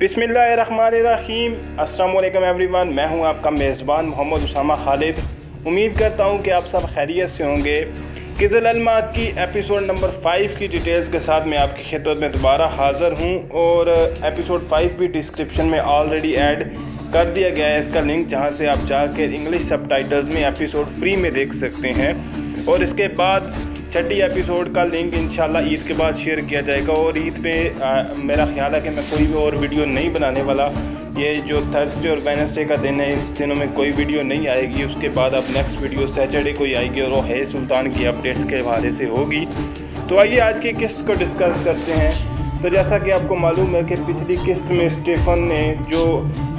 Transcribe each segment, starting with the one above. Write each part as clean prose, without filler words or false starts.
बिस्मिल्लाहिर्रहमानिर्रहीम। अस्सलाम वालेकुम एवरीवन। मैं हूं आपका मेज़बान मोहम्मद उसामा खालिद। उम्मीद करता हूं कि आप सब खैरियत से होंगे। किज़ल अलमा की एपिसोड नंबर 5 की डिटेल्स के साथ मैं आपकी खिदमत में दोबारा हाज़िर हूं और एपिसोड 5 भी डिस्क्रिप्शन में ऑलरेडी ऐड कर दिया गया है इसका लिंक, जहां से आप जाकर इंग्लिश सबटाइटल्स में एपिसोड फ्री में देख सकते हैं। और इसके बाद छठी एपिसोड का लिंक इंशाल्लाह ईद के बाद शेयर किया जाएगा। और ईद पे मेरा ख्याल है कि मैं कोई भी और वीडियो नहीं बनाने वाला। ये जो थर्सडे और वेडनेसडे का दिन है, इस दिनों में कोई वीडियो नहीं आएगी। उसके बाद अब नेक्स्ट वीडियो सैटरडे को ही आएगी और वो है सुल्तान की अपडेट्स के हवाले से होगी। तो आइए आज की किस्त को डिस्कस करते हैं। तो जैसा कि आपको मालूम है कि पिछली किस्त में स्टीफन ने जो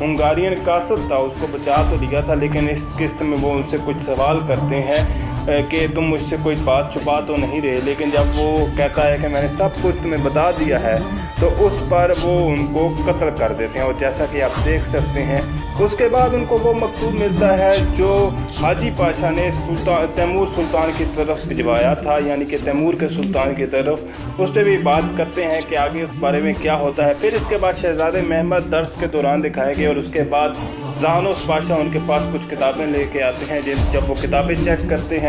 हंगारियन कासद था उसको बचा तो लिया था, लेकिन इस किस्त में वो उनसे कुछ सवाल करते हैं कि तुम मुझसे कोई बात छुपा तो नहीं रहे। लेकिन जब वो कहता है कि मैंने सब कुछ तुम्हें बता दिया है, तो उस पर वो उनको कत्ल कर देते हैं। और जैसा कि आप देख सकते हैं, उसके बाद उनको वो मकतूब मिलता है जो हाजी पाशा ने तैमूर सुल्तान की तरफ भिजवाया था, यानी कि तैमूर के सुल्तान की तरफ। उससे भी बात करते हैं कि आगे उस बारे में क्या होता है। फिर इसके बाद शहजादे महमद दर्स के दौरान दिखाए गए और उसके बाद ज़ानोस पाशा उनके पास कुछ किताबें लेके आते हैं। जब वो किताबें चेक करते हैं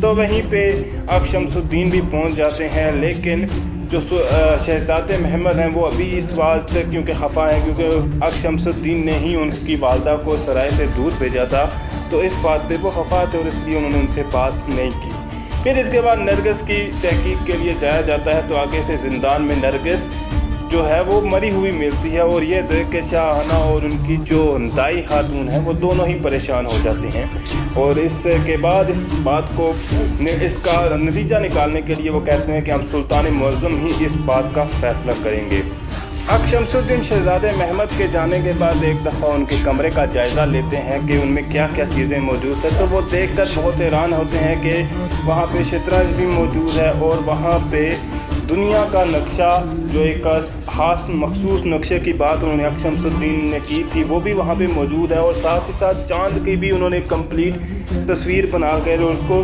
तो वहीं पे अकशमसुद्दीन भी पहुंच जाते हैं। लेकिन जो शहजादे महमद हैं वो अभी इस बात से क्योंकि खफा हैं, क्योंकि अकशमसुद्दीन ने ही उनकी वालदा को सराय से दूर भेजा था, तो इस बात पे वो खफा थे और इसलिए उन्होंने उनसे बात नहीं की। फिर इसके बाद नरगिस की तहकीक के लिए जाया जाता है, तो आगे से जिंदान में नरगिस जो है वो मरी हुई मिलती है। और ये देख के शाहना और उनकी जो दाई खातून है वो दोनों ही परेशान हो जाती हैं। और इसके बाद इस बात को इसका नतीजा निकालने के लिए वो कहते हैं कि हम सुल्तान मुअज़्ज़म ही इस बात का फैसला करेंगे। अकशमसुद्दीन शहजादे महमद के जाने के बाद एक दफ़ा उनके कमरे का जायज़ा लेते हैं कि उनमें क्या क्या चीज़ें मौजूद है। तो वो देखकर बहुत हैरान होते हैं कि वहाँ पे शतरंज भी मौजूद है और वहाँ पे दुनिया का नक्शा, जो एक खास मखसूस नक्शे की बात उन्होंने अकशमसुद्दीन ने की थी, वो भी वहाँ पे मौजूद है। और साथ ही साथ चांद की भी उन्होंने कंप्लीट तस्वीर बना कर और उसको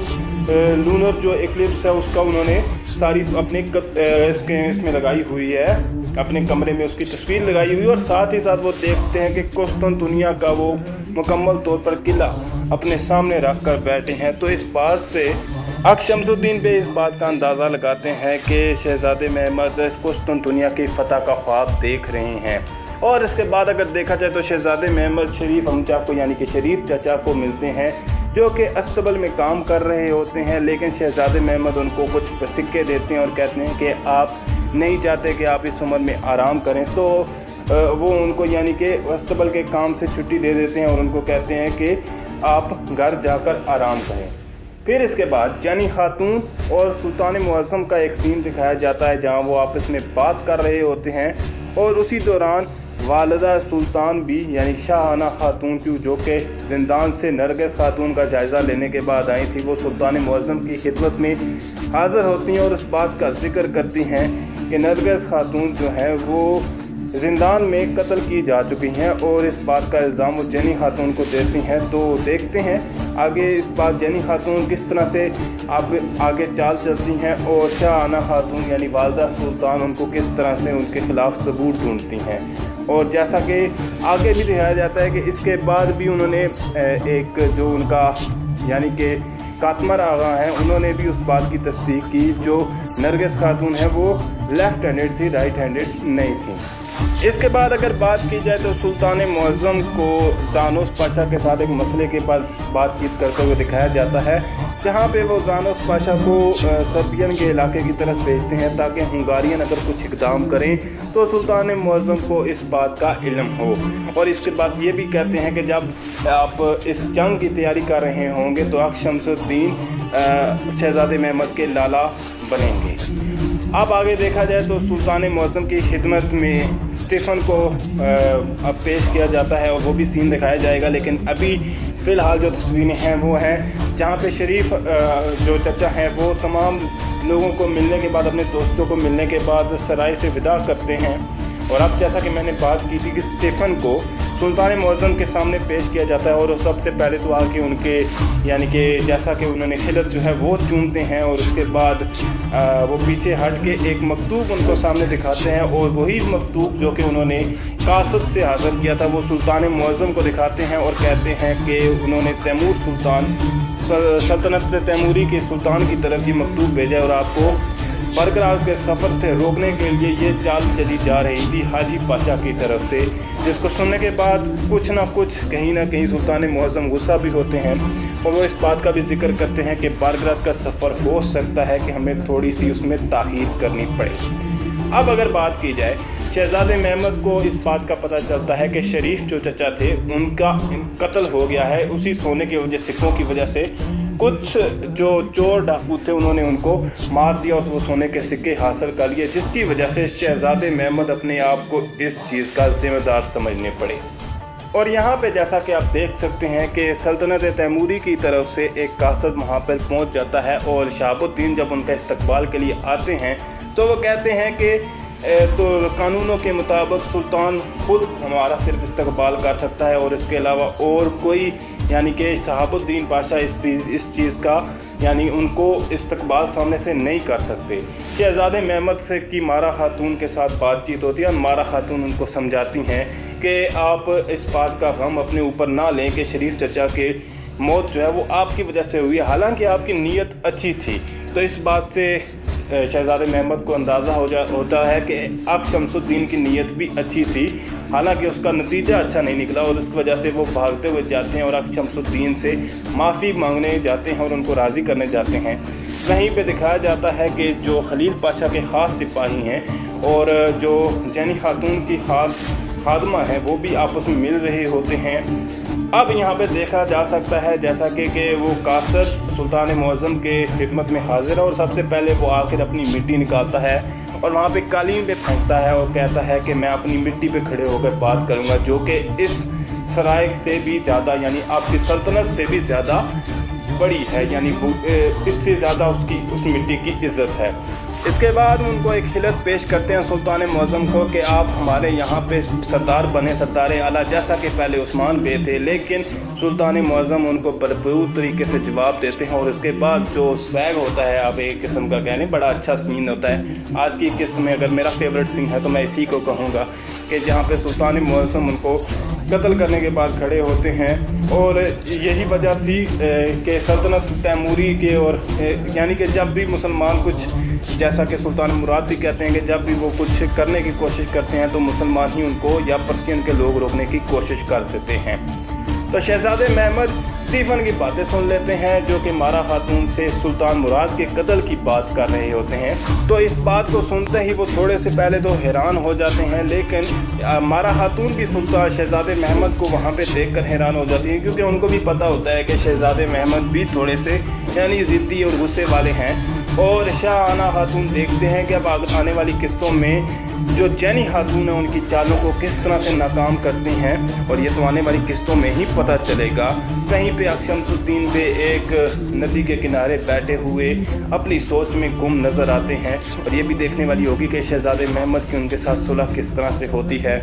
लूनर जो एक्लिप्स है उसका उन्होंने सारी अपने इसमें लगाई हुई है, अपने कमरे में उसकी तस्वीर लगाई हुई। और साथ ही साथ वो देखते हैं कि कुस्तुनतुनिया का वो मुकम्मल तौर पर किला अपने सामने रख कर बैठे हैं। तो इस बात से अकशमसुद्दीन पे इस बात का अंदाज़ा लगाते हैं कि शहजादे महमद कुस्तुनतुनिया की फ़तह का ख्वाब देख रहे हैं। और इसके बाद अगर देखा जाए तो शहजादे महमद शरीफ हमचा को, यानी कि शरीफ चाचा को मिलते हैं, जो कि अस्तबल में काम कर रहे होते हैं। लेकिन शहजादे महमद उनको कुछ सिक्के देते हैं और कहते हैं कि आप नहीं चाहते कि आप इस उम्र में आराम करें, तो वो उनको यानी कि अस्तबल के काम से छुट्टी दे देते हैं और उनको कहते हैं कि आप घर जाकर आराम करें। फिर इसके बाद जानी खातून और सुल्तान मुअज़्ज़म का एक सीन दिखाया जाता है, जहां वो आपस में बात कर रहे होते हैं। और उसी दौरान वालिदा सुल्तान भी, यानी शाहाना खातून की, जो कि जिंदान से नरगिस खातून का जायज़ा लेने के बाद आई थी, वो सुल्तान मुअज़्ज़म की खिदमत में हाज़िर होती हैं और उस बात का जिक्र करती हैं कि नरगिस खातून जो है वो जिंदान में कत्ल की जा चुकी हैं। और इस बात का इल्ज़ाम वो जनी खातून को देती हैं। तो देखते हैं आगे इस बात जनी खातून किस तरह से आगे चाल चलती हैं और शाहाना खातून यानी वालिदा सुल्तान उनको किस तरह से उनके खिलाफ सबूत ढूंढती हैं। और जैसा कि आगे भी दिखाया जाता है कि इसके बाद भी उन्होंने एक जो उनका यानी कि कातमर आगा हैं, उन्होंने भी उस बात की तस्दीक की जो नरगिस खातून है वो लेफ्ट हैंडेड थी, राइट हैंडेड नहीं थी। इसके बाद अगर बात की जाए तो सुल्तान मुअज़्ज़म को ज़ानोस पाशा के साथ एक मसले के बाद बातचीत करते हुए दिखाया जाता है, जहाँ पे वो ज़ानोस पाशा को सर्बियन के इलाके की तरफ भेजते हैं ताकि हंगारियन अगर कुछ इक़दाम करें तो सुल्तान मुअज़्ज़म को इस बात का इल्म हो। और इसके बाद ये भी कहते हैं कि जब आप इस जंग की तैयारी कर रहे होंगे तो अकशमसुद्दीन शहजादे महमद के लाला बनेंगे। अब आगे देखा जाए तो सुल्तान मुअज़्ज़म की खिदमत में स्टीफन को अब पेश किया जाता है और वो भी सीन दिखाया जाएगा। लेकिन अभी फ़िलहाल जो तस्वीरें हैं वो हैं जहाँ पे शरीफ जो चचा हैं वो तमाम लोगों को मिलने के बाद, अपने दोस्तों को मिलने के बाद सराय से विदा करते हैं। और अब जैसा कि मैंने बात की थी कि स्टीफन को सुल्तान मुअज़्ज़म के सामने पेश किया जाता है और सबसे पहले तो आके उनके यानी कि जैसा कि उन्होंने खिलत जो है वो चूमते हैं और उसके बाद वो पीछे हट के एक मकतूब उनको सामने दिखाते हैं और वही मकतूब जो कि उन्होंने कासद से हासिल किया था वो सुल्तान मुअज़्ज़म को दिखाते हैं और कहते हैं कि उन्होंने तैमूर सुल्तान सल्तनत तैमूरी के सुल्तान की तरफ ये मकतूब भेजा और आपको बरकरार के सफ़र से रोकने के लिए ये चाल चली जा रही थी हाजी पाशा की तरफ से, जिसको सुनने के बाद कुछ ना कहीं सुल्तान मुअज़्ज़म गुस्सा भी होते हैं और वो इस बात का भी जिक्र करते हैं कि बरकरार का सफ़र हो सकता है कि हमें थोड़ी सी उसमें ताख़ीर करनी पड़े। अब अगर बात की जाए, शहज़ादे महमद को इस बात का पता चलता है कि शरीफ जो चचा थे उनका कत्ल हो गया है। उसी सोने की वजह सिक्कों की वजह से कुछ जो चोर डाकू थे उन्होंने उनको मार दिया और वो सोने के सिक्के हासिल कर लिए, जिसकी वजह से शहज़ादे महमद अपने आप को इस चीज़ का जिम्मेदार समझने पड़े। और यहाँ पे जैसा कि आप देख सकते हैं कि सल्तनत तैमूरी की तरफ से एक कासद वहाँ पर पहुँच जाता है और शहाबुद्दीन जब उनका इस्तकबाल के लिए आते हैं तो वो कहते हैं कि तो कानूनों के मुताबिक सुल्तान खुद हमारा सिर्फ इस्तकबाल कर सकता है और इसके अलावा और कोई यानी कि शहाबुद्दीन पाशा इस चीज़ का यानी उनको इस्तकबाल सामने से नहीं कर सकते। शहज़ादे महमद से की मारा खातून के साथ बातचीत होती है और मारा खातून उनको समझाती हैं कि आप इस बात का गम अपने ऊपर ना लें कि शरीफ चचा के मौत जो है वो आपकी वजह से हुई है, हालांकि आपकी नीयत अच्छी थी। तो इस बात से शहज़ादे महमद को अंदाज़ा होता है कि अब शमसुद्दीन की नीयत भी अच्छी थी, हालांकि उसका नतीजा अच्छा नहीं निकला और उस वजह से वो भागते हुए जाते हैं और अब शमसुद्दीन से माफ़ी मांगने जाते हैं और उनको राज़ी करने जाते हैं। वहीं पे दिखाया जाता है कि जो खलील पाशा के ख़ास सिपाही हैं और जो जैनी खातून की ख़ास खादमा है वो भी आपस में मिल रहे होते हैं। अब यहाँ पे देखा जा सकता है जैसा कि वो कासद सुल्तान मुअज़्ज़म के खिदमत में हाजिर है और सबसे पहले वो आखिर अपनी मिट्टी निकालता है और वहाँ पे कालीन पे फेंकता है और कहता है कि मैं अपनी मिट्टी पे खड़े होकर बात करूँगा, जो कि इस सराय से भी ज़्यादा यानी आपकी सल्तनत से भी ज़्यादा बड़ी है, यानी इससे ज़्यादा उसकी उस मिट्टी की इज़्ज़त है। इसके बाद उनको एक खिलत पेश करते हैं सुल्तान मुअज़्ज़म को कि आप हमारे यहाँ पे सरदार बने, सरदार आला, जैसा कि पहले उस्मान बे थे। लेकिन सुल्तान मुअज़्ज़म उनको भरपूर तरीके से जवाब देते हैं और उसके बाद जो स्वैग होता है, आप एक किस्म का कहने बड़ा अच्छा सीन होता है। आज की किस्त में अगर मेरा फेवरेट सीन है तो मैं इसी को कहूँगा कि जहाँ पे सुल्तान मुअज़्ज़म उनको कत्ल करने के बाद खड़े होते हैं और यही वजह थी कि सल्तनत तैमूरी के और यानी कि जब भी मुसलमान कुछ, जैसा कि सुल्तान मुराद भी कहते हैं कि जब भी वो कुछ करने की कोशिश करते हैं तो मुसलमान ही उनको या पर्शियन के लोग रोकने की कोशिश कर देते हैं। तो शहज़ादे महमद स्टीफन की बातें सुन लेते हैं जो कि मारा खातून से सुल्तान मुराद के कत्ल की बात कर रहे होते हैं। तो इस बात को सुनते ही वो थोड़े से पहले तो हैरान हो जाते हैं, लेकिन मारा खातून भी सुल्तान शहज़ादे महमद को वहाँ पे देखकर हैरान हो जाती हैं, क्योंकि उनको भी पता होता है कि शहज़ादे महमद भी थोड़े से यानी ज़िद्दी और गुस्से वाले हैं। और शाह आना खातून देखते हैं कि अब आने वाली किस्तों में जो जैनी खातून है उनकी चालों को किस तरह से नाकाम करती हैं और ये तो आने वाली किस्तों में ही पता चलेगा। कहीं पे शमसुद्दीन पे एक नदी के किनारे बैठे हुए अपनी सोच में गुम नज़र आते हैं और ये भी देखने वाली होगी कि शहज़ादे महमद की उनके साथ सुलह किस तरह से होती है।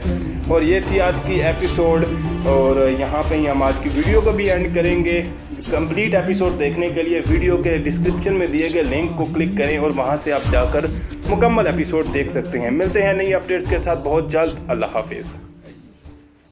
और ये थी आज की एपिसोड और यहाँ पे ही हम आज की वीडियो को भी एंड करेंगे। कंप्लीट एपिसोड देखने के लिए वीडियो के डिस्क्रिप्शन में दिए गए लिंक को क्लिक करें और वहाँ से आप जाकर मुकम्मल एपिसोड देख सकते हैं। मिलते हैं नई अपडेट्स के साथ बहुत जल्द। अल्लाह हाफिज़।